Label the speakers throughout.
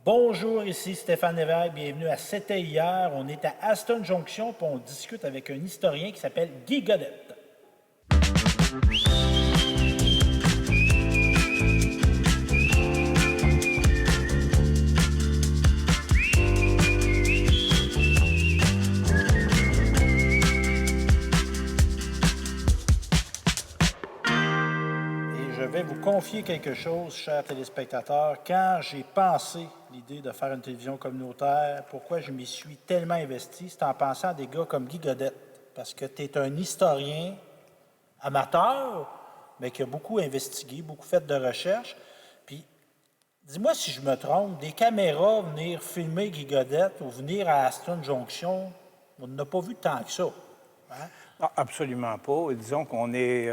Speaker 1: Bonjour, ici Stéphane Lévesque. Bienvenue à C'était hier. On est à Aston Junction puis on discute avec un historien qui s'appelle Guy Godette. Je vais vous confier quelque chose, chers téléspectateurs. Quand j'ai pensé l'idée de faire une télévision communautaire, pourquoi je m'y suis tellement investi, c'est en pensant à des gars comme Guy Godette. Parce que tu es un historien amateur, mais qui a beaucoup investigué, beaucoup fait de recherches. Puis, dis-moi si je me trompe, des caméras venir filmer Guy Godette ou venir à Aston Junction, on n'a pas vu tant que ça. Hein?
Speaker 2: Non, absolument pas. Disons qu'on est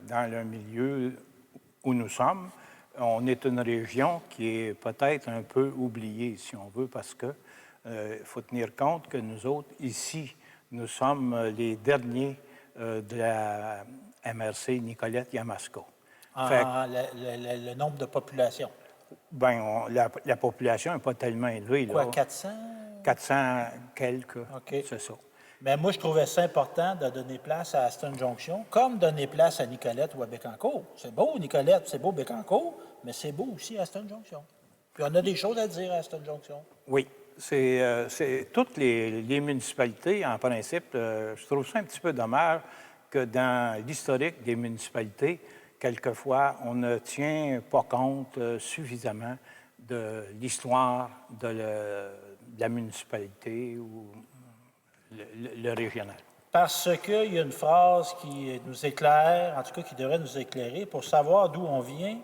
Speaker 2: dans le milieu où nous sommes. On est une région qui est peut-être un peu oubliée, si on veut, parce que faut tenir compte que nous autres, ici, nous sommes les derniers de la MRC Nicolette-Yamaska.
Speaker 1: Le nombre de population.
Speaker 2: Bien, la population n'est pas tellement élevée.
Speaker 1: Quoi,
Speaker 2: là.
Speaker 1: 400?
Speaker 2: 400 quelques,
Speaker 1: OK.
Speaker 2: c'est ça.
Speaker 1: Mais moi, je trouvais ça important de donner place à Aston Junction, comme donner place à Nicolette ou à Bécancour. C'est beau, Nicolette, c'est beau, Bécancour, mais c'est beau aussi Aston Junction. Puis on a des choses à dire à Aston Junction.
Speaker 2: Oui, c'est toutes les municipalités, en principe, je trouve ça un petit peu dommage que dans l'historique des municipalités, quelquefois, on ne tient pas compte suffisamment de l'histoire de la municipalité ou le régional.
Speaker 1: Parce qu'il y a une phrase qui nous éclaire, en tout cas qui devrait nous éclairer, pour savoir d'où on vient,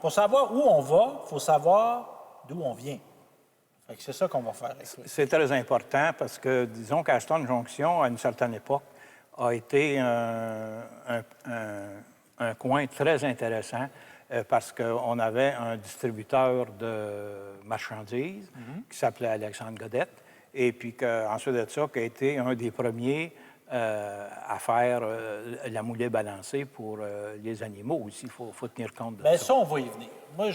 Speaker 1: pour savoir où on va, il faut savoir d'où on vient. Fait que c'est ça qu'on va faire.
Speaker 2: C'est très important parce que, disons qu'Aston Junction, à une certaine époque, a été un coin très intéressant parce qu'on avait un distributeur de marchandises qui s'appelait Alexandre Godette. Et puis ensuite de ça, qui a été un des premiers à faire la moulée balancée pour les animaux aussi. Il faut tenir compte de ça.
Speaker 1: Bien, ça, on va y venir. Moi,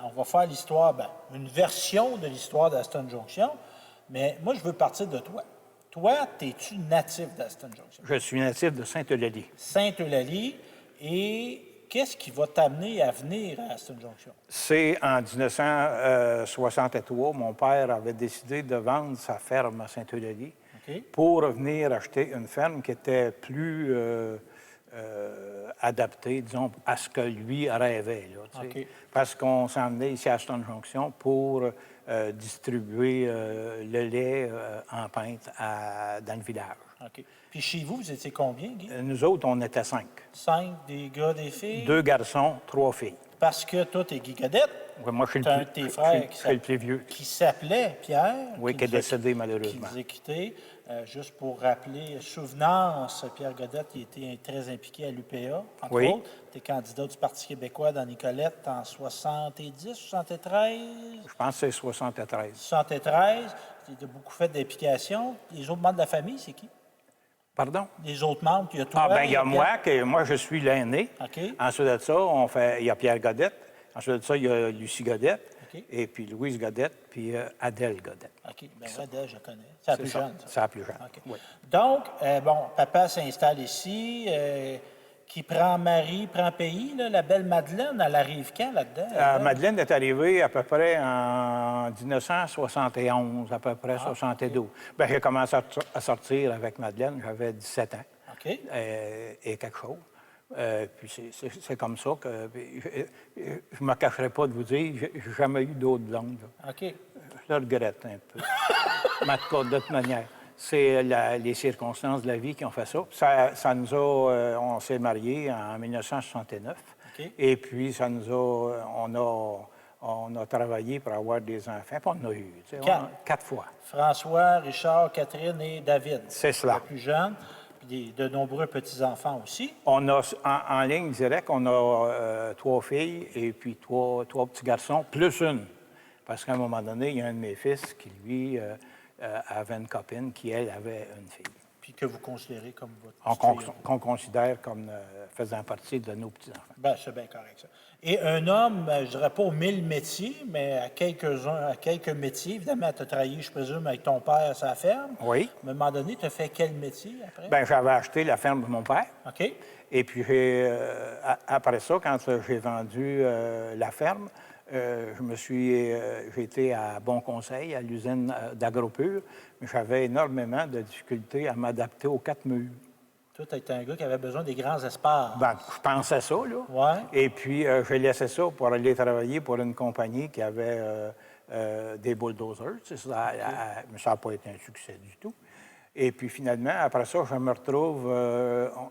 Speaker 1: on va faire l'histoire, une version de l'histoire d'Aston Junction, mais moi, je veux partir de toi. Toi, es-tu natif d'Aston Junction?
Speaker 2: Je suis natif de Sainte-Eulalie.
Speaker 1: Sainte-Eulalie. Et qu'est-ce qui va t'amener à venir à Aston Junction?
Speaker 2: C'est en 1963, mon père avait décidé de vendre sa ferme à Sainte-Eulalie pour venir acheter une ferme qui était plus adaptée, disons, à ce que lui rêvait. Là, parce qu'on s'en venait ici à Aston Junction pour distribuer le lait en pinte dans le village.
Speaker 1: OK. Puis chez vous, vous étiez combien, Guy?
Speaker 2: Nous autres, on était 5.
Speaker 1: 5, des gars, des filles?
Speaker 2: 2 garçons, 3 filles.
Speaker 1: Parce que toi, t'es Guy Godette.
Speaker 2: Oui, moi, je suis
Speaker 1: un de tes frères
Speaker 2: le plus vieux.
Speaker 1: Qui s'appelait Pierre.
Speaker 2: Oui, qui est décédé malheureusement.
Speaker 1: Qui nous a quittés. Juste pour rappeler, souvenance, Pierre Godette, il était très impliqué à l'UPA, entre autres. Tu es candidat du Parti québécois dans Nicolette en 70, 73?
Speaker 2: Je pense que c'est 73.
Speaker 1: 73. Tu as beaucoup fait d'implication. Les autres membres de la famille, c'est qui?
Speaker 2: Pardon?
Speaker 1: Les autres membres, il y a toi.
Speaker 2: Il y a moi, je suis l'aîné.
Speaker 1: OK.
Speaker 2: Ensuite de ça, il y a Pierre Godette. Ensuite de ça, il y a Lucie Godette. Okay. Et puis Louise Godette, puis Adèle Godette.
Speaker 1: OK. Bien, Adèle, je connais. C'est la plus jeune, ça?
Speaker 2: C'est la plus jeune.
Speaker 1: Okay.
Speaker 2: Oui.
Speaker 1: Donc, papa s'installe ici. Qui prend Marie, prend pays, là, la belle Madeleine, elle arrive quand là-dedans?
Speaker 2: Madeleine est arrivée à peu près en 1971, à peu près 72. Okay. Bien, j'ai commencé à sortir avec Madeleine, j'avais 17 ans.
Speaker 1: OK.
Speaker 2: Et quelque chose. Puis c'est comme ça que je ne me cacherai pas de vous dire, j'ai jamais eu d'autres blondes.
Speaker 1: OK.
Speaker 2: Je le regrette un peu. Mais de toute manière. C'est les circonstances de la vie qui ont fait ça. Ça nous a... on s'est mariés en 1969.
Speaker 1: Okay.
Speaker 2: Et puis, ça nous a... On a travaillé pour avoir des enfants. Puis on en a eu. 4 fois.
Speaker 1: François, Richard, Catherine et David.
Speaker 2: C'est cela.
Speaker 1: Les plus jeunes. Puis de nombreux petits-enfants aussi.
Speaker 2: On a, en ligne directe, on a 3 filles et puis 3 petits garçons, plus une. Parce qu'à un moment donné, il y a un de mes fils qui, lui... avait une copine qui, elle, avait une fille.
Speaker 1: Puis que vous considérez comme votre
Speaker 2: qu'on considère comme faisant partie de nos petits-enfants.
Speaker 1: Bien, c'est bien correct, ça. Et un homme, je ne dirais pas aux 1000 métiers, mais à quelques métiers. Évidemment, tu as travaillé, je présume, avec ton père à sa ferme.
Speaker 2: Oui.
Speaker 1: À un moment donné, tu as fait quel métier après?
Speaker 2: Bien, j'avais acheté la ferme de mon père.
Speaker 1: OK.
Speaker 2: Et puis, après ça, quand j'ai vendu la ferme, j'ai été à Bon Conseil, à l'usine d'Agropur, mais j'avais énormément de difficultés à m'adapter aux 4 murs.
Speaker 1: Toi, tu étais un gars qui avait besoin des grands espaces.
Speaker 2: Ben, je pensais ça, là.
Speaker 1: Ouais.
Speaker 2: Et puis, j'ai laissé ça pour aller travailler pour une compagnie qui avait des bulldozers. Mais ça n'a pas été un succès du tout. Et puis, finalement, après ça, je me retrouve...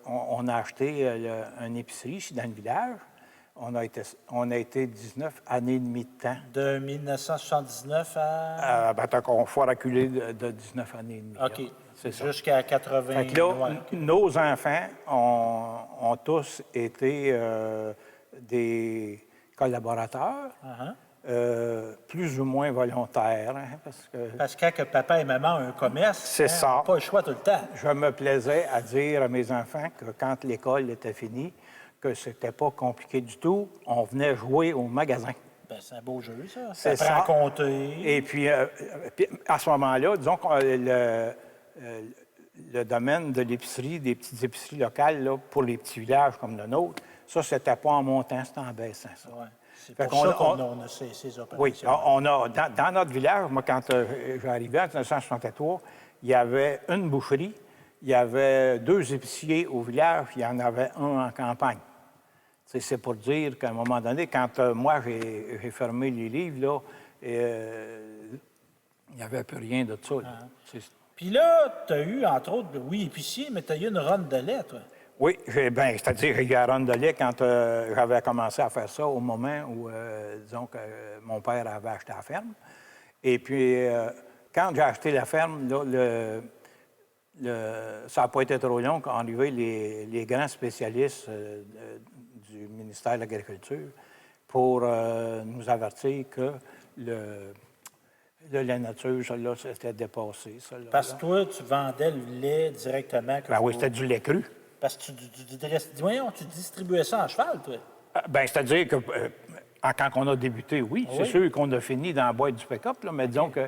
Speaker 2: on a acheté une épicerie ici dans le village. On a été 19 années et demie de temps.
Speaker 1: De 1979 à...
Speaker 2: On faut reculer de 19 années et demie.
Speaker 1: OK.
Speaker 2: C'est ça.
Speaker 1: Jusqu'à 80.
Speaker 2: Fait que là,
Speaker 1: ouais.
Speaker 2: nos enfants ont tous été des collaborateurs, plus ou moins volontaires. Hein,
Speaker 1: parce que quand papa et maman ont un commerce,
Speaker 2: c'est ça.
Speaker 1: Pas le choix tout le temps.
Speaker 2: Je me plaisais à dire à mes enfants que quand l'école était finie, que c'était pas compliqué du tout, on venait jouer au magasin.
Speaker 1: Bien, c'est un beau jeu, ça.
Speaker 2: C'est
Speaker 1: ça.
Speaker 2: ça.
Speaker 1: À compter.
Speaker 2: Et puis, à ce moment-là, disons que le domaine de l'épicerie, des petites épiceries locales, là, pour les petits villages comme le nôtre, ça, c'était pas en montant, c'était en baissant, ça.
Speaker 1: Ouais. C'est pour ça qu'on a ces opérations.
Speaker 2: Oui, dans notre village, moi, quand j'arrivais en 1963, il y avait une boucherie, il y avait 2 épiciers au village, il y en avait un en campagne. C'est pour dire qu'à un moment donné, quand moi, j'ai fermé les livres, là, il n'y avait plus rien de ça.
Speaker 1: Puis là, tu as eu, entre autres, oui, épicier, mais tu as eu une ronde de lait, toi.
Speaker 2: Oui, c'est-à-dire j'ai eu la ronde de lait quand j'avais commencé à faire ça au moment où, disons, que mon père avait acheté la ferme. Et puis, quand j'ai acheté la ferme, là, ça n'a pas été trop long quand arrivaient les grands spécialistes du ministère de l'Agriculture pour nous avertir que le lait nature, ça, là, c'était dépassé. Ça, là,
Speaker 1: parce que toi, tu vendais le lait directement.
Speaker 2: Oui, c'était du lait cru.
Speaker 1: Parce que tu distribuais ça en cheval, toi.
Speaker 2: C'est-à-dire que quand on a débuté, oui, c'est sûr qu'on a fini dans la boîte du pick-up, là, mais disons que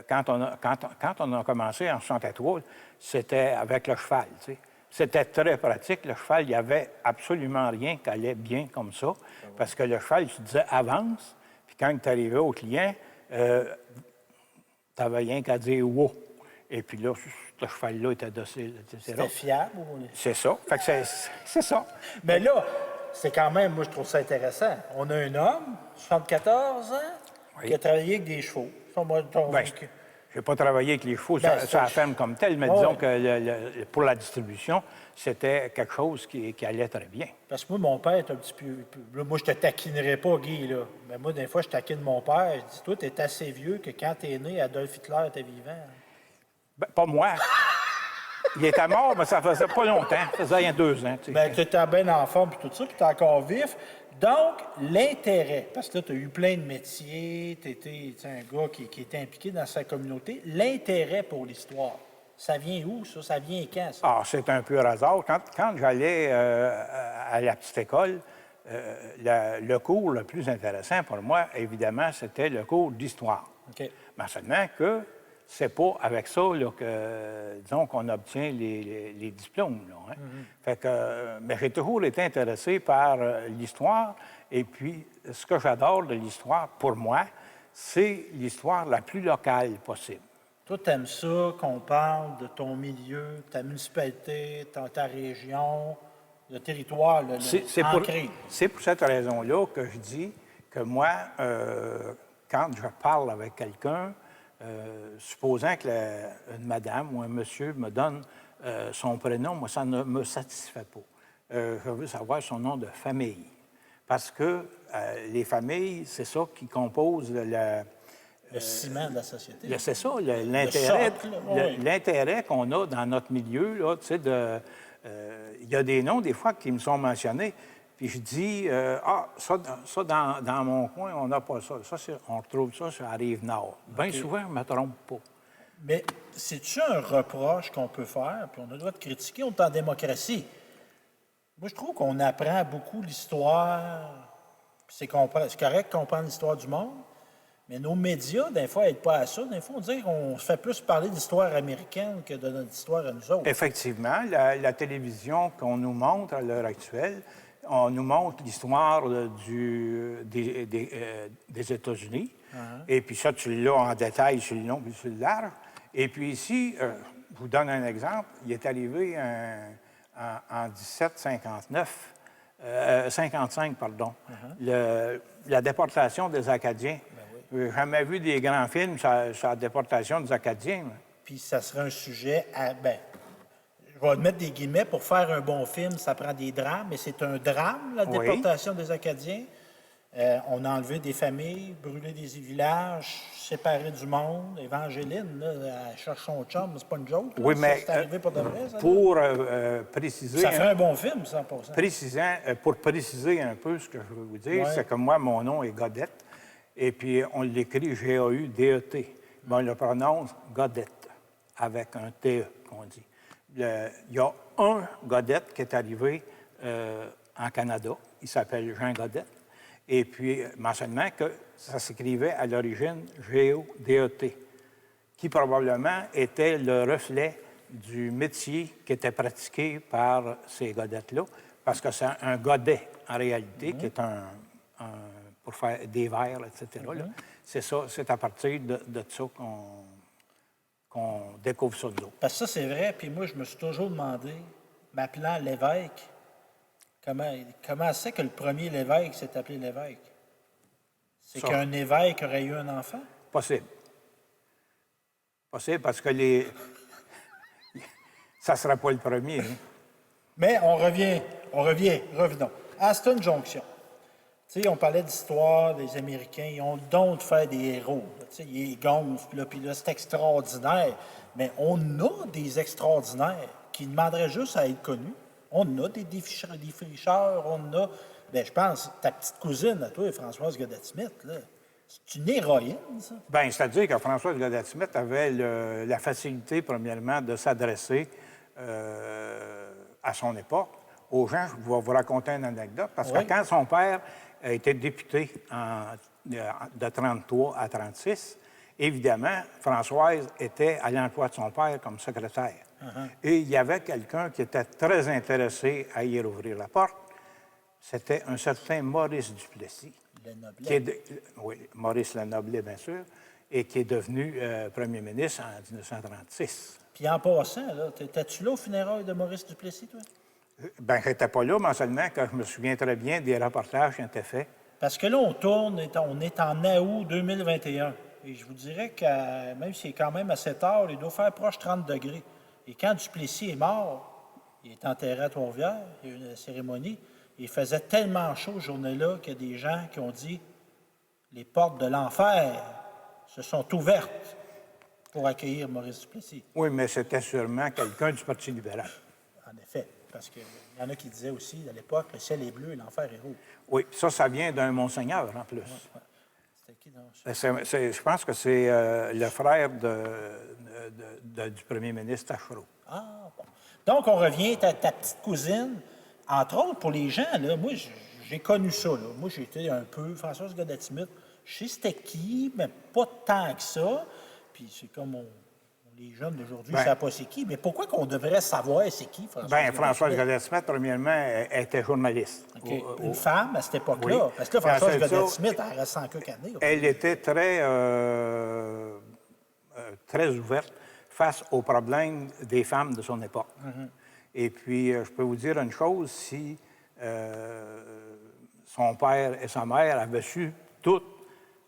Speaker 2: quand on a commencé en 63, c'était avec le cheval. Tu sais. C'était très pratique. Le cheval, il n'y avait absolument rien qui allait bien comme ça, parce que le cheval, tu disais avance, puis quand tu arrivais au client, tu n'avais rien qu'à dire « wow ». Et puis là, ce cheval-là était docile, etc.
Speaker 1: C'était fiable.
Speaker 2: C'est ça. Fait que c'est ça.
Speaker 1: Mais là, c'est quand même, moi, je trouve ça intéressant. On a un homme, 74 ans, qui a travaillé avec des chevaux.
Speaker 2: Je n'ai pas travaillé avec les chevaux sur la ferme comme telle, mais disons que pour la distribution, c'était quelque chose qui allait très bien.
Speaker 1: Parce que moi, mon père est un petit peu... Moi, je te taquinerais pas, Guy, là. Mais moi, des fois, je taquine mon père. Je dis, toi, tu es assez vieux que quand tu es né, Adolf Hitler était vivant.
Speaker 2: Ben, pas moi. Il était mort, mais ça faisait pas longtemps. Ça faisait rien 2 ans.
Speaker 1: Bien, tu étais bien en forme et tout ça, puis tu es encore vif. Donc, l'intérêt, parce que là, tu as eu plein de métiers, tu étais un gars qui était impliqué dans sa communauté. L'intérêt pour l'histoire, ça vient où, ça? Ça vient quand, ça?
Speaker 2: Ah, c'est un pur hasard. Quand j'allais à la petite école, le cours le plus intéressant pour moi, évidemment, c'était le cours d'histoire.
Speaker 1: OK.
Speaker 2: Mais seulement que c'est pas avec ça là, que, disons, qu'on obtient les diplômes. Là, hein. Fait que, mais j'ai toujours été intéressé par l'histoire. Et puis, ce que j'adore de l'histoire, pour moi, c'est l'histoire la plus locale possible.
Speaker 1: Toi, tu aimes ça qu'on parle de ton milieu, ta municipalité, ta région, le territoire, ancré.
Speaker 2: C'est pour cette raison-là que je dis que moi, quand je parle avec quelqu'un, supposant que une madame ou un monsieur me donne son prénom, moi, ça ne me satisfait pas. Je veux savoir son nom de famille. Parce que les familles, c'est ça qui compose
Speaker 1: le ciment de la société.
Speaker 2: C'est ça, l'intérêt qu'on a dans notre milieu. Là, tu sais, il y a des noms, des fois, qui me sont mentionnés. Puis je dis, ça dans mon coin, on n'a pas ça. On retrouve ça sur la Rive-Nord. Bien souvent, je ne me trompe pas.
Speaker 1: Mais c'est-tu un reproche qu'on peut faire, puis on a le droit de critiquer, on est en démocratie. Moi, je trouve qu'on apprend beaucoup l'histoire, puis c'est correct qu'on comprendre l'histoire du monde, mais nos médias, des fois, n'aident pas à ça. Des fois, on dirait qu'on se fait plus parler d'histoire américaine que de notre histoire à nous autres.
Speaker 2: Effectivement, la télévision qu'on nous montre à l'heure actuelle, on nous montre l'histoire des États-Unis. Et puis ça, tu l'as en détail sur le long et sur le large. Et puis ici, je vous donne un exemple. Il est arrivé en 1759, 55, pardon, la déportation des Acadiens. Je n'ai jamais vu des grands films sur la déportation des Acadiens.
Speaker 1: Puis ça serait un sujet je vais mettre des guillemets, pour faire un bon film, ça prend des drames, mais c'est un drame, la déportation des Acadiens. On a enlevé des familles, brûlé des villages, séparé du monde. Évangéline, là, elle cherche son chum, c'est pas une joke. Là.
Speaker 2: Oui, mais
Speaker 1: c'est arrivé pour de vrai, ça.
Speaker 2: Pour préciser...
Speaker 1: Ça fait un bon film, 100%.
Speaker 2: Pour préciser un peu ce que je veux vous dire, c'est que moi, mon nom est Godette, et puis on l'écrit G-A-U-D-E-T. Mais on le prononce Godette, avec un T-E, qu'on dit. Il y a un Godette qui est arrivé en Canada. Il s'appelle Jean Godette. Et puis, mentionnement que ça s'écrivait à l'origine G-O-D-E-T, qui probablement était le reflet du métier qui était pratiqué par ces godettes-là, parce que c'est un godet, en réalité, qui est pour faire des verres, etc. Là. C'est ça, c'est à partir de ça qu'on découvre ça de l'eau.
Speaker 1: Parce que ça, c'est vrai. Puis moi, je me suis toujours demandé, m'appelant l'évêque, comment c'est que le premier l'évêque s'est appelé l'évêque? C'est qu'un évêque aurait eu un enfant?
Speaker 2: Possible. Possible parce que ça ne sera pas le premier. Hein?
Speaker 1: Mais revenons. Aston Junction. Tu sais, on parlait d'histoire des Américains, ils ont le don de faire des héros. Tu sais, ils gonflent, puis là, c'est extraordinaire. Mais on a des extraordinaires qui demanderaient juste à être connus. On a des défricheurs, on a... Bien, je pense, ta petite cousine, à toi, Françoise Godette-Smith, là, c'est une héroïne, ça.
Speaker 2: Bien, c'est-à-dire que Françoise Godette-Smith avait la facilité, premièrement, de s'adresser à son époque aux gens. Je vais vous raconter une anecdote, parce que quand son père a été député de 33 à 36, évidemment, Françoise était à l'emploi de son père comme secrétaire. Et il y avait quelqu'un qui était très intéressé à y rouvrir la porte. C'était un certain Maurice Duplessis. Oui, Maurice Lenoblet, bien sûr, et qui est devenu premier ministre en 1936.
Speaker 1: Puis en passant, étais-tu là au funérailles de Maurice Duplessis, toi?
Speaker 2: Bien, je n'étais pas là, mais seulement que je me souviens très bien des reportages qui ont été faits.
Speaker 1: Parce que là, on est en août 2021. Et je vous dirais que même s'il est quand même assez tard, il doit faire proche 30 degrés. Et quand Duplessis est mort, il est enterré à Trois-Rivières, il y a eu une cérémonie, il faisait tellement chaud ce journée-là qu'il y a des gens qui ont dit « Les portes de l'enfer se sont ouvertes pour accueillir Maurice Duplessis. »
Speaker 2: Oui, mais c'était sûrement quelqu'un du Parti libéral.
Speaker 1: En effet, parce qu'il y en a qui disaient aussi, à l'époque, le ciel est bleu et l'enfer est rouge.
Speaker 2: Oui, ça vient d'un monseigneur, en plus.
Speaker 1: C'était qui, donc?
Speaker 2: Je pense que c'est le frère du premier ministre Tachereau.
Speaker 1: Ah, bon. Donc, on revient à ta petite cousine. Entre autres, pour les gens, là, moi, j'ai connu ça. Là. Moi, j'ai été un peu Françoise Godette-Smith. Je sais c'était qui, mais pas tant que ça. Puis c'est comme les jeunes d'aujourd'hui ne savent pas c'est qui. Mais pourquoi qu'on devrait savoir c'est qui, Françoise Godette-Smith?
Speaker 2: Françoise Godette-Smith, premièrement, elle était journaliste.
Speaker 1: Okay. Une femme à cette époque-là.
Speaker 2: Oui.
Speaker 1: Parce que là, Françoise Godette-Smith, elle reste en quelques années.
Speaker 2: Elle était très ouverte face aux problèmes des femmes de son époque. Et puis, je peux vous dire une chose, si son père et sa mère avaient su toutes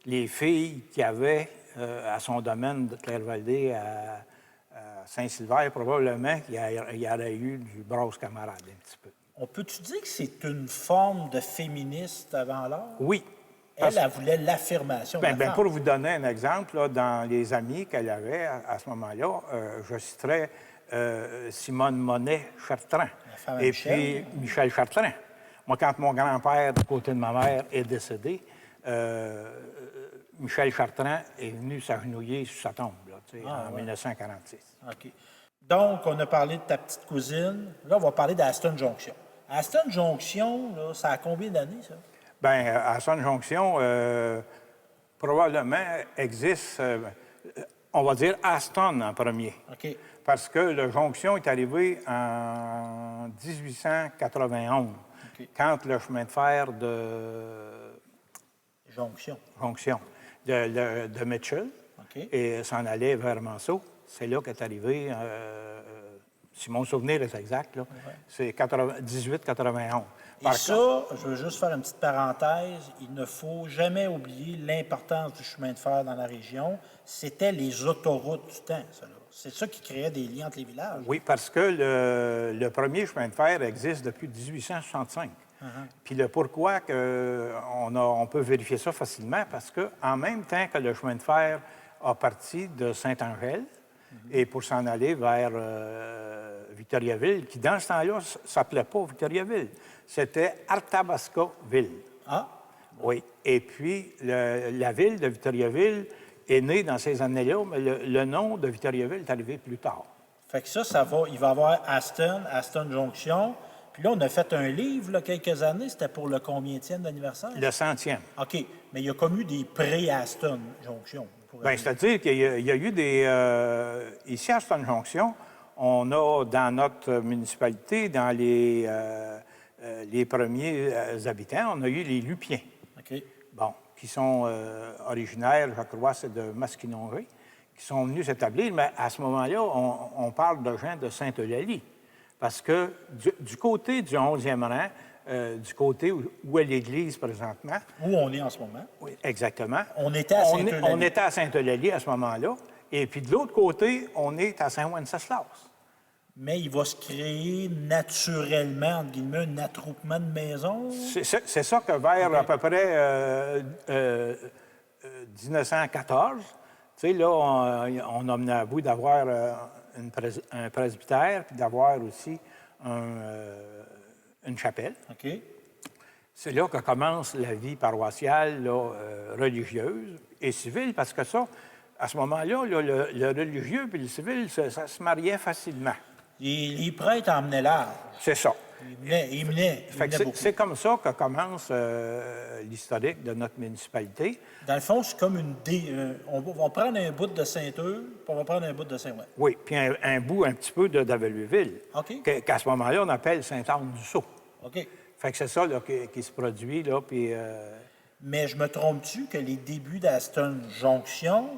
Speaker 2: les filles qu'il y avait à son domaine de Clairvallée à Saint-Sylvain, probablement qu'il y aurait eu du brosse camarade un petit peu.
Speaker 1: On peut-tu dire que c'est une forme de féministe avant l'heure?
Speaker 2: Oui.
Speaker 1: Elle voulait l'affirmation de la femme.
Speaker 2: Pour vous donner un exemple, là, dans les amis qu'elle avait à ce moment-là, je citerais Simone Monet-Chartrand et puis Michel Chartrand. Moi, quand mon grand-père, du côté de ma mère, est décédé, Michel Chartrand est venu s'agenouiller sur sa tombe, là, en 1946.
Speaker 1: OK. Donc, on a parlé de ta petite cousine. Là, on va parler d'Aston Junction. Aston Junction, là, ça a combien d'années, ça?
Speaker 2: Bien, Aston Junction, probablement existe, on va dire Aston en premier.
Speaker 1: OK.
Speaker 2: Parce que le Jonction est arrivé en 1891, quand le chemin de fer de
Speaker 1: Jonction.
Speaker 2: de Mitchell et s'en allait vers Manceau. C'est là qu'est arrivé, si mon souvenir est exact, là, c'est 1891.
Speaker 1: Et ça, je veux juste faire une petite parenthèse, il ne faut jamais oublier l'importance du chemin de fer dans la région. C'était les autoroutes du temps, ça, là. C'est ça qui créait des liens entre les villages.
Speaker 2: Oui, parce que le premier chemin de fer existe depuis 1865. Puis le pourquoi, on peut vérifier ça facilement, parce qu'en même temps que le chemin de fer a parti de Saint-Angèle, et pour s'en aller vers Victoriaville, qui dans ce temps-là ne s'appelait pas Victoriaville, c'était Arthabasca-Ville.
Speaker 1: Ah?
Speaker 2: Oui. Et puis, la ville de Victoriaville est née dans ces années-là, mais le nom de Victoriaville est arrivé plus tard.
Speaker 1: Fait que ça va, il va y avoir Aston Junction. Puis là, on a fait un livre, là, quelques années. C'était pour le combienième d'anniversaire?
Speaker 2: Le 100e.
Speaker 1: OK. Mais il y a comme eu des pré-Aston Junction.
Speaker 2: Bien, c'est-à-dire qu'il y a eu des... ici, à Aston Junction, on a dans notre municipalité, dans les premiers habitants, on a eu les Lupiens.
Speaker 1: OK.
Speaker 2: Bon, qui sont originaires, je crois, c'est de Masquinongé, qui sont venus s'établir. Mais à ce moment-là, on parle de gens de Sainte-Eulalie. Parce que du côté du 11e rang, du côté où est l'Église présentement...
Speaker 1: Où on est en ce moment.
Speaker 2: Oui, exactement.
Speaker 1: On était à Sainte-Eulalie.
Speaker 2: On était à Sainte-Eulalie à ce moment-là. Et puis de l'autre côté, on est à Saint-Wenceslas.
Speaker 1: Mais il va se créer naturellement, entre guillemets, un attroupement de maisons.
Speaker 2: C'est ça que vers à peu près 1914, tu sais, là, on a mené à bout d'avoir un presbytère, puis d'avoir aussi une chapelle.
Speaker 1: OK.
Speaker 2: C'est là que commence la vie paroissiale, là, religieuse et civile, parce que ça, à ce moment-là, là, le religieux et le civil, ça se mariait facilement.
Speaker 1: Les prêtres emmenaient l'art.
Speaker 2: C'est ça.
Speaker 1: Ils menaient beaucoup.
Speaker 2: C'est comme ça que commence l'historique de notre municipalité.
Speaker 1: Dans le fond, c'est comme on va prendre un bout de Saint-Eudes, puis on va prendre un bout de Saint-Ouest.
Speaker 2: Oui, puis un bout un petit peu d'Avelueville,
Speaker 1: OK.
Speaker 2: qu'à ce moment-là, on appelle Saint-Anne-du-Sault.
Speaker 1: OK.
Speaker 2: Fait que c'est ça là, qui se produit, là, puis...
Speaker 1: Mais je me trompe-tu que les débuts d'Aston Junction,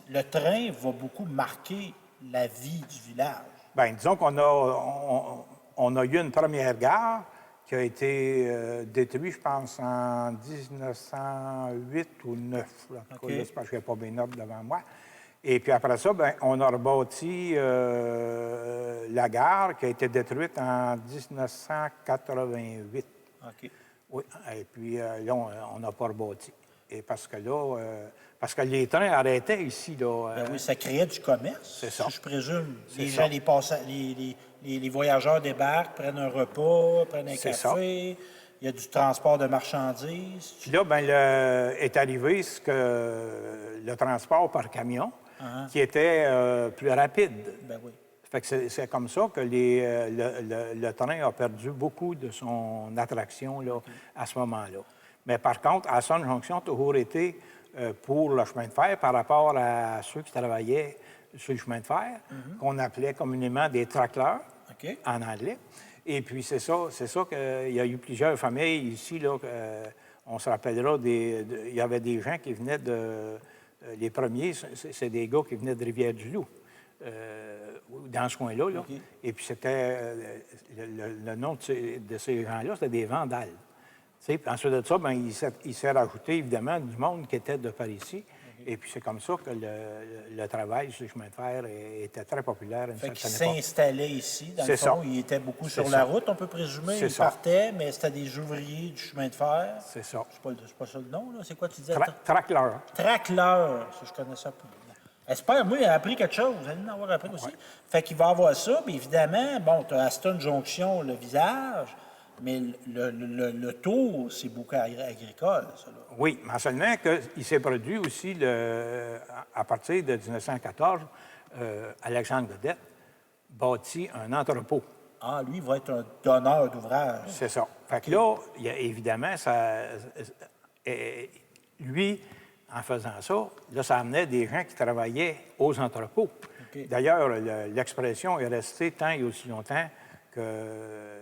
Speaker 1: le train va beaucoup marquer la vie du village?
Speaker 2: Bien, disons qu'on a eu une première gare qui a été détruite, je pense, en 1908 ou 9. Là. En tout cas, là, c'est parce que je n'ai pas mes notes devant moi. Et puis après ça, bien, on a rebâti la gare qui a été détruite en 1988.
Speaker 1: OK.
Speaker 2: Oui, et puis là, on n'a pas rebâti. Et parce que là, parce que les trains arrêtaient ici, là.
Speaker 1: Ben oui, ça créait du commerce.
Speaker 2: C'est ça.
Speaker 1: Je présume.
Speaker 2: C'est
Speaker 1: Les
Speaker 2: ça.
Speaker 1: gens, les voyageurs débarquent, prennent un repas, prennent un
Speaker 2: C'est
Speaker 1: café.
Speaker 2: ça.
Speaker 1: Il y a du transport de marchandises.
Speaker 2: Puis là, bien, est arrivé le transport par camion, qui était plus rapide.
Speaker 1: Ben oui.
Speaker 2: Fait que c'est comme ça que le train a perdu beaucoup de son attraction là, à ce moment-là. Mais par contre, Aston Junction a toujours été pour le chemin de fer par rapport à ceux qui travaillaient sur le chemin de fer, qu'on appelait communément des tracteurs en anglais. Et puis c'est ça qu'il y a eu plusieurs familles ici, là, on se rappellera, il y avait des gens qui venaient les premiers, c'est des gars qui venaient de Rivière-du-Loup. Dans ce coin-là. Là. Et puis, c'était le nom de ces gens-là, c'était des Vandales. Puis ensuite de ça, bien, il s'est rajouté, évidemment, du monde qui était de par ici. Et puis, c'est comme ça que le travail sur le chemin de fer était très populaire à une certaine époque.
Speaker 1: Ils s'installaient ici. Dans le fond, ils étaient beaucoup sur la route, on peut présumer. Ils partaient, mais c'était des ouvriers du chemin de fer.
Speaker 2: C'est ça.
Speaker 1: C'est pas ça le nom, là? C'est quoi tu disais?
Speaker 2: Tracleur.
Speaker 1: Tracleur. Ça, je connais ça. J'espère, moi, il a appris quelque chose. Vous allez en avoir appris aussi. Fait qu'il va avoir ça. Puis évidemment, bon, tu as Aston Junction, le visage. Mais le tour, c'est beaucoup agricole, ça. Là.
Speaker 2: Oui, mais seulement qu'il s'est produit aussi, à partir de 1914, Alexandre Godette bâtit un entrepôt.
Speaker 1: Ah, lui, il va être un donneur d'ouvrage.
Speaker 2: C'est ça. Fait que là, il y a, évidemment, lui, en faisant ça, là, ça amenait des gens qui travaillaient aux entrepôts.
Speaker 1: Okay.
Speaker 2: D'ailleurs, l'expression est restée tant et aussi longtemps que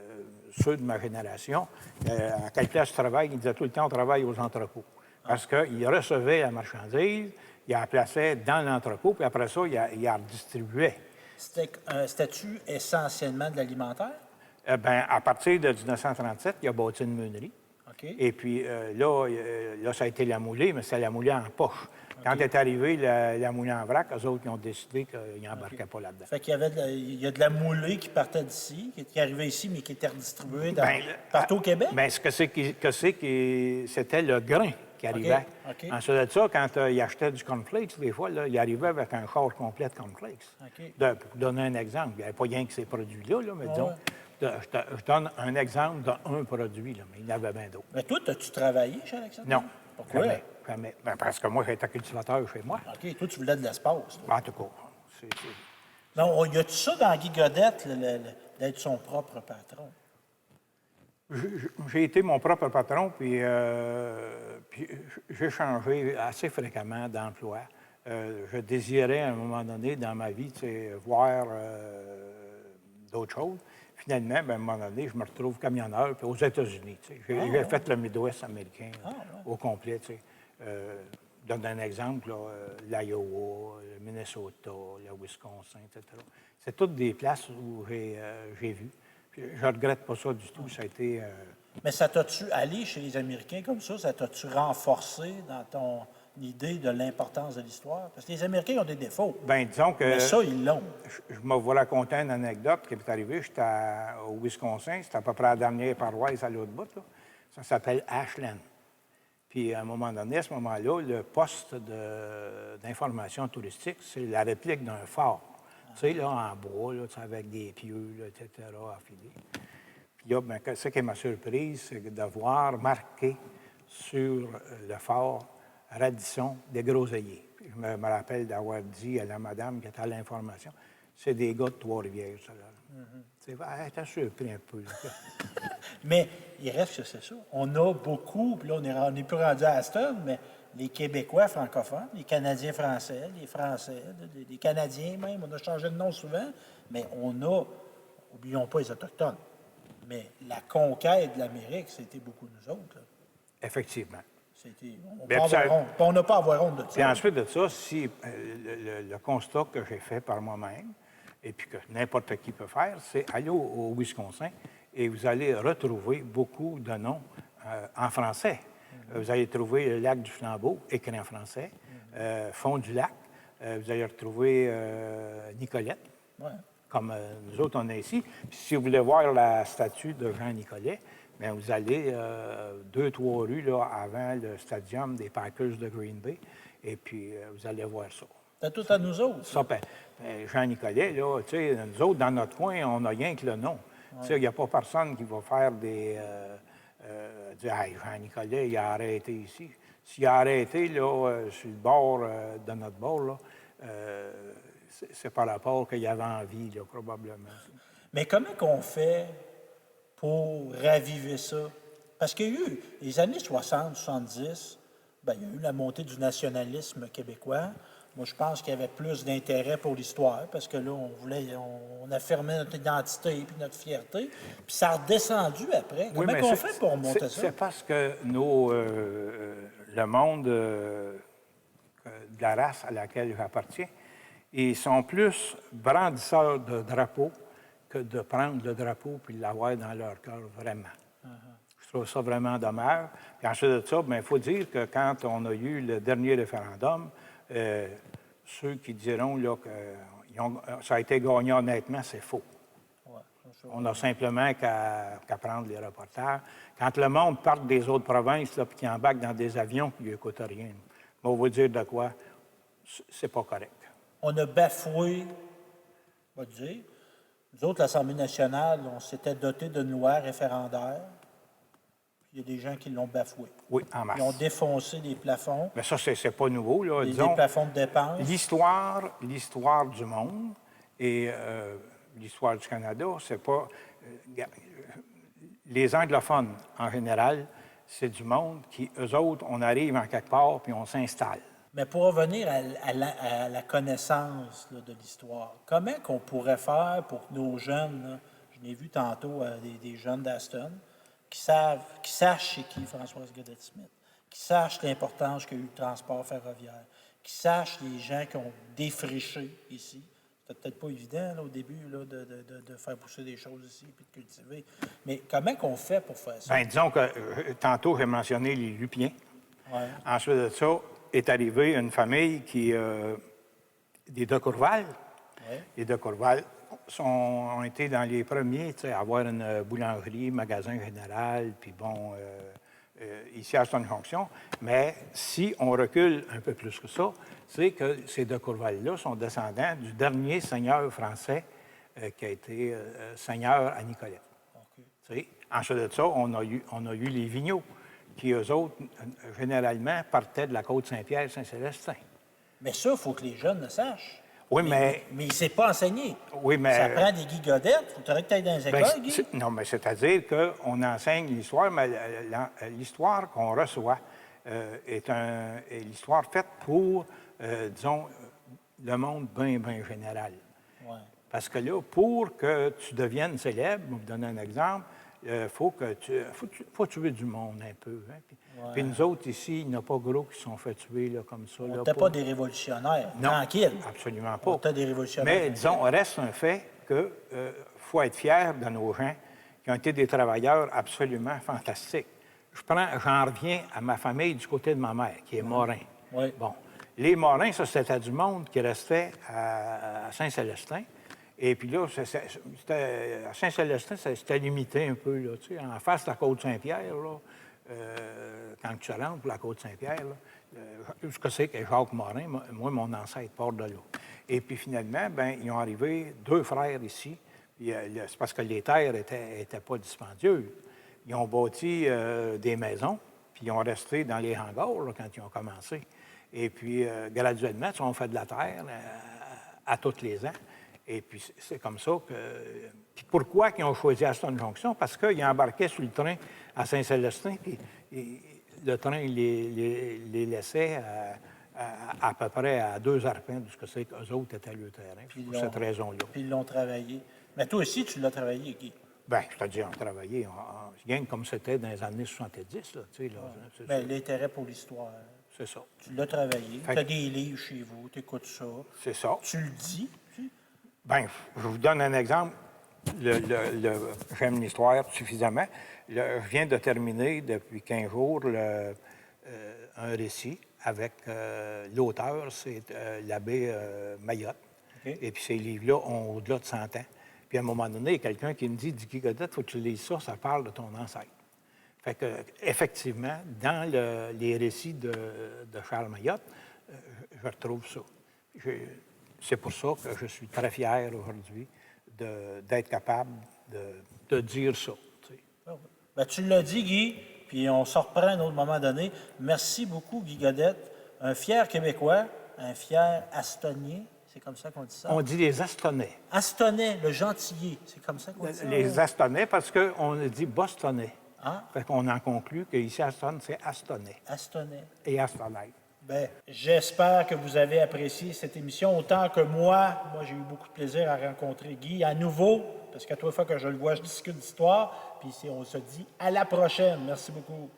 Speaker 2: ceux de ma génération. À quelle place tu travailles? Ils disaient tout le temps, on travaille aux entrepôts. Parce qu'ils recevaient la marchandise, ils la plaçaient dans l'entrepôt, puis après ça, ils la redistribuaient.
Speaker 1: C'était un statut essentiellement de l'alimentaire?
Speaker 2: Bien, à partir de 1937, il a bâti une meunerie.
Speaker 1: Okay.
Speaker 2: Et puis là, ça a été la moulée, mais c'est la moulée en poche. Quand est arrivé la moulée en vrac, eux autres, ils ont décidé qu'ils n'embarquaient pas là-dedans.
Speaker 1: Fait qu'il y a de la moulée qui partait d'ici, qui arrivait ici, mais qui était redistribuée partout au Québec?
Speaker 2: Bien, c'était le grain qui arrivait.
Speaker 1: Okay.
Speaker 2: Ensuite de ça, quand ils achetaient du cornflakes, des fois, là, ils arrivaient avec un char complet de cornflakes.
Speaker 1: Okay.
Speaker 2: Pour donner un exemple, il n'y avait pas rien que ces produits-là, mais disons, je donne un exemple d'un produit, là, mais il y en avait bien d'autres.
Speaker 1: Mais toi, as-tu travaillé chez Alexandre?
Speaker 2: Non.
Speaker 1: Pourquoi?
Speaker 2: Jamais. Ben, parce que moi, j'étais cultivateur chez moi.
Speaker 1: OK. Toi, tu voulais de l'espace.
Speaker 2: En tout cas.
Speaker 1: Non, y a-tu ça dans Guy Godette, d'être son propre patron?
Speaker 2: J'ai été mon propre patron, puis j'ai changé assez fréquemment d'emploi. Je désirais, à un moment donné, dans ma vie, voir d'autres choses. Finalement, à un moment donné, je me retrouve camionneur puis aux États-Unis. J'ai fait le Midwest américain au complet. Donne un exemple, l'Iowa, le Minnesota, le Wisconsin, etc. C'est toutes des places où j'ai vu. Puis, je ne regrette pas ça du tout. Ça a été...
Speaker 1: Mais ça t'a-tu, aller chez les Américains comme ça t'a-tu renforcé dans ton idée de l'importance de l'histoire? Parce que les Américains ont des défauts.
Speaker 2: Bien, disons que...
Speaker 1: Mais ça, ils l'ont.
Speaker 2: Je me vois raconter une anecdote qui est arrivée. J'étais au Wisconsin. C'était à peu près la dernière paroisse à l'autre bout. Là. Ça s'appelle Ashland. Puis, à un moment donné, à ce moment-là, le poste d'information touristique, c'est la réplique d'un fort. Tu sais, là, en bois, là, avec des pieux, là, etc., affilés. Puis là, bien, ce qui est ma surprise, c'est de voir marqué sur le fort Radisson des Groseilliers. Puis je me rappelle d'avoir dit à la madame qui était à l'information, c'est des gars de Trois-Rivières, ça, là. Elle était surpris un peu.
Speaker 1: Mais il reste que c'est ça. On a beaucoup, puis là, on n'est plus rendu à Aston, mais les Québécois francophones, les Canadiens français, les Français, les Canadiens même, on a changé de nom souvent, mais on a, oublions pas les Autochtones, mais la conquête de l'Amérique, c'était beaucoup nous autres. Là.
Speaker 2: Effectivement.
Speaker 1: On n'a pas à avoir honte de ça.
Speaker 2: Puis ensuite de ça, si le constat que j'ai fait par moi-même, et puis que n'importe qui peut faire, c'est aller au Wisconsin et vous allez retrouver beaucoup de noms en français. Vous allez trouver le lac du Flambeau, écrit en français, Fond du lac. Vous allez retrouver Nicolette, comme nous autres, on est ici. Puis si vous voulez voir la statue de Jean Nicolet, bien, vous allez 2-3 rues là, avant le stadium des Packers de Green Bay, et puis vous allez voir ça.
Speaker 1: C'est tout à nous autres.
Speaker 2: Ça, Jean Nicolet, là, tu sais, nous autres, dans notre coin, on n'a rien que le nom. Tu sais, il n'y a pas personne qui va faire des... dire, hey, Jean Nicolet, il a arrêté ici. S'il a arrêté, là, sur le bord de notre bord, là, c'est par rapport qu'il avait envie, là, probablement.
Speaker 1: Mais comment qu'on fait pour raviver ça? Parce qu'il y a eu, les années 60, 70, bien, il y a eu la montée du nationalisme québécois. Moi, je pense qu'il y avait plus d'intérêt pour l'histoire, parce que là, on affirmait notre identité et notre fierté. Puis ça a redescendu après. Comment on fait pour remonter ça?
Speaker 2: C'est parce que le monde de la race à laquelle j'appartiens, ils sont plus brandisseurs de drapeaux que de prendre le drapeau puis de l'avoir dans leur cœur, vraiment. Je trouve ça vraiment dommage. Puis ensuite de ça, il faut dire que quand on a eu le dernier référendum, ceux qui diront là, que ça a été gagné honnêtement, c'est faux. On a simplement qu'à prendre les reportages. Quand le monde part des autres provinces et qu'ils embarquent dans des avions qui n'écoutent rien, on va vous dire de quoi, c'est pas correct.
Speaker 1: On a bafoué, on va dire, Nous autres, l'Assemblée nationale, on s'était doté d'une loi référendaire. Puis il y a des gens qui l'ont bafouée.
Speaker 2: Oui, en masse.
Speaker 1: Ils ont défoncé les plafonds,
Speaker 2: Mais ça, c'est pas nouveau, là.
Speaker 1: les
Speaker 2: Disons,
Speaker 1: plafonds de dépenses.
Speaker 2: l'histoire du monde et l'histoire du Canada, c'est pas... les anglophones, en général, c'est du monde qui, eux autres, on arrive en quelque part puis on s'installe.
Speaker 1: Mais pour revenir à la connaissance là, de l'histoire, comment qu'on pourrait faire pour que nos jeunes, là, je l'ai vu tantôt, des jeunes d'Aston, qui sachent c'est qui Françoise Godette-Smith, qui sachent l'importance qu'a eu le transport ferroviaire, qui sachent les gens qui ont défriché ici. C'était peut-être pas évident là, au début là, de faire pousser des choses ici et de cultiver. Mais comment qu'on fait pour faire ça?
Speaker 2: Bien, disons que tantôt, j'ai mentionné les Lupiens.
Speaker 1: Ouais.
Speaker 2: Ensuite de ça, est arrivée une famille qui... des de Courval.
Speaker 1: Ouais.
Speaker 2: Les de Courval ont été dans les premiers à avoir une boulangerie, magasin général, puis bon, ici à Aston-Jonction. Mais si on recule un peu plus que ça, c'est que ces de Courval-là sont descendants du dernier seigneur français qui a été seigneur à Nicolette. Okay. Ensuite de ça, on a eu les Vigneault, qui, eux autres, généralement, partaient de la Côte-Saint-Pierre, Saint-Célestin.
Speaker 1: Mais ça, il faut que les jeunes le sachent.
Speaker 2: Oui,
Speaker 1: mais il ne s'est pas enseigné.
Speaker 2: Oui, mais...
Speaker 1: Ça prend des Guy Godette. Il faudrait que tu ailles dans les écoles, Guy.
Speaker 2: Non, mais c'est-à-dire qu'on enseigne l'histoire, mais l'histoire qu'on reçoit est l'histoire faite pour, disons, le monde bien, bien général.
Speaker 1: Ouais.
Speaker 2: Parce que là, pour que tu deviennes célèbre, je vais vous donner un exemple, faut tuer du monde un peu. Hein? Puis nous autres, ici, il n'y en a pas gros qui sont fait tuer là, comme ça.
Speaker 1: On
Speaker 2: n'était
Speaker 1: pas des révolutionnaires.
Speaker 2: Non,
Speaker 1: tranquille.
Speaker 2: Absolument pas.
Speaker 1: On était des révolutionnaires.
Speaker 2: Mais disons, reste un fait qu'il faut être fier de nos gens qui ont été des travailleurs absolument fantastiques. J'en reviens à ma famille du côté de ma mère, qui est Morin.
Speaker 1: Oui.
Speaker 2: Bon. Les Morins, ça, c'était du monde qui restait à Saint-Célestin. Et puis là, à Saint-Célestin, c'était limité un peu, là, tu sais, en face de la Côte-Saint-Pierre, là, quand tu rentres pour la Côte-Saint-Pierre, ce que c'est que Jacques Morin, moi, mon ancêtre, part de là. Et puis finalement, ben, ils ont arrivé 2 frères ici. C'est parce que les terres n'étaient pas dispendieuses. Ils ont bâti des maisons, puis ils ont resté dans les hangars là, quand ils ont commencé. Et puis, graduellement, ils ont fait de la terre à tous les ans. Et puis, c'est comme ça que... Puis pourquoi ils ont choisi Aston-Jonction? Parce qu'ils embarquaient sur le train à Saint-Célestin, puis le train, il les laissait à peu près à 2 arpents de ce que c'est qu'eux autres étaient le terrain, pour cette raison-là.
Speaker 1: Puis ils l'ont travaillé. Mais toi aussi, tu l'as travaillé, Guy.
Speaker 2: Bien, c'est-à-dire, on travaillait, bien comme c'était dans les années 70, là, tu sais, là.
Speaker 1: Bien, l'intérêt pour l'histoire.
Speaker 2: C'est ça.
Speaker 1: Tu l'as travaillé. Tu as des livres chez vous, tu écoutes ça.
Speaker 2: C'est ça.
Speaker 1: Tu le dis.
Speaker 2: Bien, je vous donne un exemple. J'aime l'histoire suffisamment. Je viens de terminer depuis 15 jours un récit avec l'auteur, c'est l'abbé Mayotte. Okay. Et puis ces livres-là ont au-delà de 100 ans. Puis à un moment donné, il y a quelqu'un qui me dit, Guy Godette, il faut que tu lises ça, ça parle de ton ancêtre. Fait que, effectivement, dans les récits de Charles Mayotte, je retrouve ça. C'est pour ça que je suis très fier aujourd'hui d'être capable de dire ça. Tu sais.
Speaker 1: Bien, tu l'as dit, Guy, puis on se reprend à un autre moment donné. Merci beaucoup, Guy Godette. Un fier Québécois, un fier Astonien. C'est comme ça qu'on dit ça?
Speaker 2: On dit les Astonnais.
Speaker 1: Astonnais, le gentillet. C'est comme ça qu'on dit ça?
Speaker 2: Les Astonnais, parce qu'on dit Bostonnais.
Speaker 1: Ah.
Speaker 2: Fait qu'on en conclut qu'ici, à Aston, c'est Astonnais.
Speaker 1: Astonnais.
Speaker 2: Et Astonnais.
Speaker 1: Bien, j'espère que vous avez apprécié cette émission autant que moi. Moi, j'ai eu beaucoup de plaisir à rencontrer Guy à nouveau, parce qu'à toute fois que je le vois, je discute d'histoire. Puis on se dit à la prochaine. Merci beaucoup.